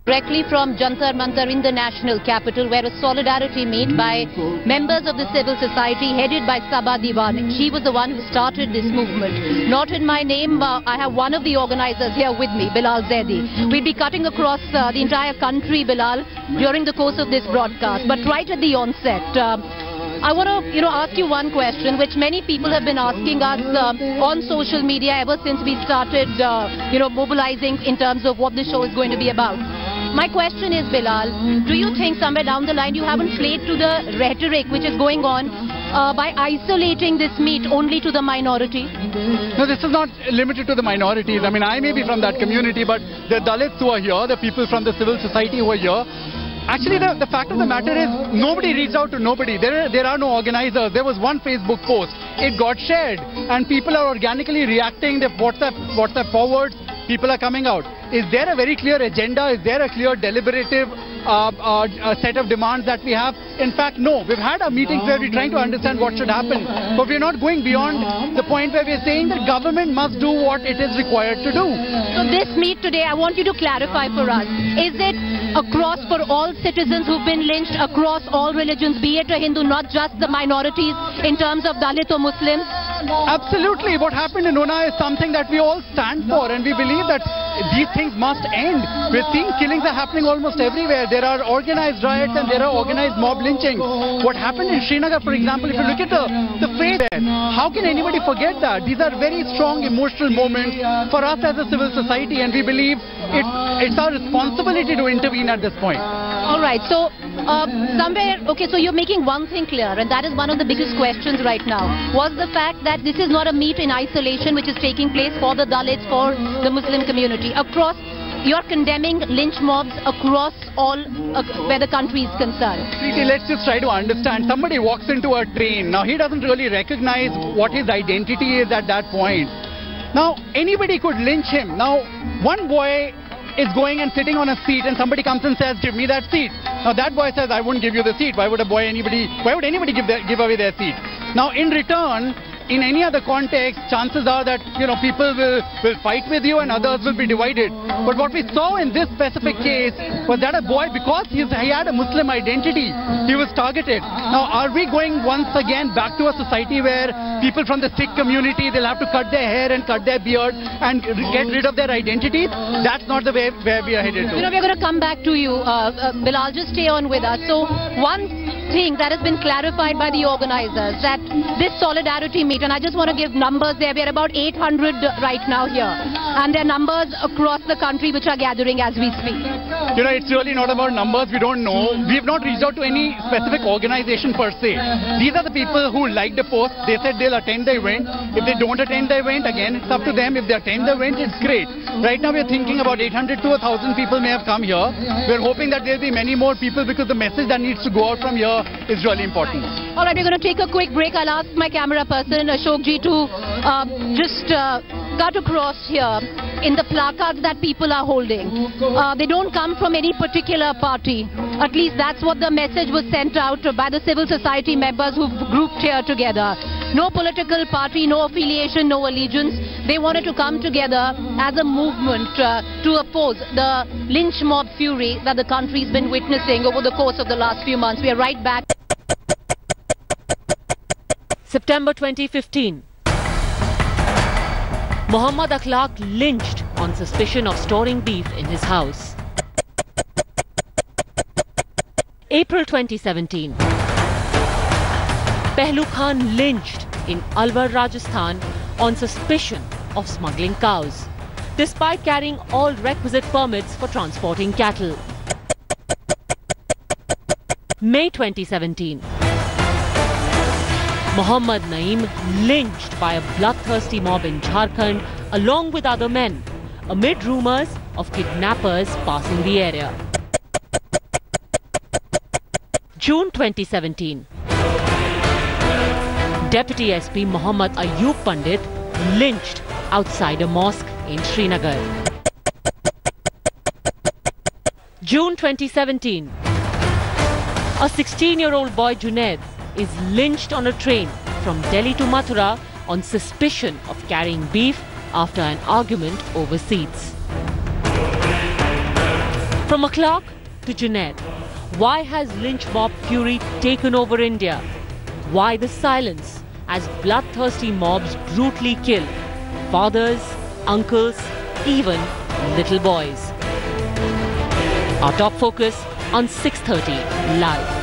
Directly from Jantar Mantar in the national capital, where a solidarity meet by members of the civil society headed by Sabha Diwani. She was the one who started this movement. Not in my name, I have one of the organizers here with me, Bilal Zaidi. We'll be cutting across the entire country, Bilal, during the course of this broadcast. But right at the onset, I want to, ask you one question which many people have been asking us on social media ever since we started, mobilizing in terms of what the show is going to be about. My question is, Bilal, do you think somewhere down the line you haven't played to the rhetoric which is going on by isolating this meet only to the minority? No, this is not limited to the minorities. I mean, I may be from that community, but the Dalits who are here, the people from the civil society who are here, actually, the fact of the matter is nobody reached out to nobody. There are no organizers. There was one Facebook post. It got shared and people are organically reacting. The WhatsApp forwards, people are coming out. Is there a very clear agenda? Is there a clear deliberative set of demands that we have? In fact, no. We've had our meetings where we're trying to understand what should happen. But we're not going beyond the point where we're saying that government must do what it is required to do. So this meet today, I want you to clarify for us. Is it across for all citizens who've been lynched, across all religions, be it a Hindu, not just the minorities in terms of Dalit or Muslims? Absolutely. What happened in Una is something that we all stand for, and we believe that these things must end. We're seeing killings are happening almost everywhere. There are organized riots and there are organized mob lynchings. What happened in Srinagar, for example, if you look at the phrase there, how can anybody forget that? These are very strong emotional moments for us as a civil society, and we believe it's our responsibility to intervene at this point. All right, so so you're making one thing clear, and that is one of the biggest questions right now, was the fact that this is not a meet in isolation which is taking place for the Dalits, for the Muslim community. Across, you're condemning lynch mobs across all where the country is concerned. Let's just try to understand. Somebody walks into a train. Now, he doesn't really recognize what his identity is at that point. Now, anybody could lynch him. Now, one boy is going and sitting on a seat and somebody comes and says, give me that seat. Now that boy says, I wouldn't give you the seat. Why would anybody give away their seat? Now in return, in any other context, chances are that people will fight with you and others will be divided. But what we saw in this specific case was that a boy, because he had a Muslim identity, he was targeted. Now are we going once again back to a society where people from the Sikh community, they'll have to cut their hair and cut their beard and get rid of their identities? That's not the way where we are headed to. We're going to come back to you, Bilal, just stay on with us. So one thing that has been clarified by the organizers, that this solidarity meet, and I just want to give numbers there, we're about 800 right now here, and there are numbers across the country which are gathering as we speak. It's really not about numbers. We don't know. We have not reached out to any specific organization per se. These are the people who liked the post. They said they'll attend the event. If they don't attend the event, again, it's up to them. If they attend the event, it's great. Right now, we're thinking about 800 to 1,000 people may have come here. We're hoping that there'll be many more people because the message that needs to go out from here is really important. All right, we're going to take a quick break. I'll ask my camera person, Ashokji, to just cut across here in the placards that people are holding. They don't come from any particular party. At least that's what the message was sent out by the civil society members who've grouped here together. No political party, no affiliation, no allegiance. They wanted to come together as a movement to oppose the lynch mob fury that the country's been witnessing over the course of the last few months. We are right back. September 2015. Muhammad Akhlaq lynched on suspicion of storing beef in his house. April 2017. Pehlu Khan lynched in Alwar, Rajasthan on suspicion of smuggling cows, despite carrying all requisite permits for transporting cattle. May 2017. Muhammad Naeem lynched by a bloodthirsty mob in Jharkhand along with other men, amid rumours of kidnappers passing the area. June 2017. Deputy SP Muhammad Ayub Pandit lynched outside a mosque in Srinagar. June 2017. A 16-year-old boy Junaid is lynched on a train from Delhi to Mathura on suspicion of carrying beef after an argument over seats. From a clerk to Junaid, why has lynch mob fury taken over India? Why the silence as bloodthirsty mobs brutally kill fathers, uncles, even little boys? Our top focus on 6:30 Live.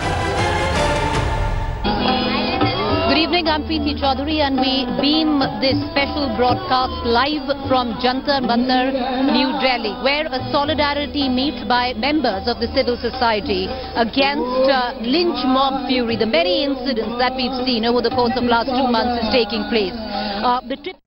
Good evening, I'm Preeti Chaudhary and we beam this special broadcast live from Jantar Mantar, New Delhi, where a solidarity meet by members of the civil society against lynch mob fury, the many incidents that we've seen over the course of last 2 months is taking place. The trip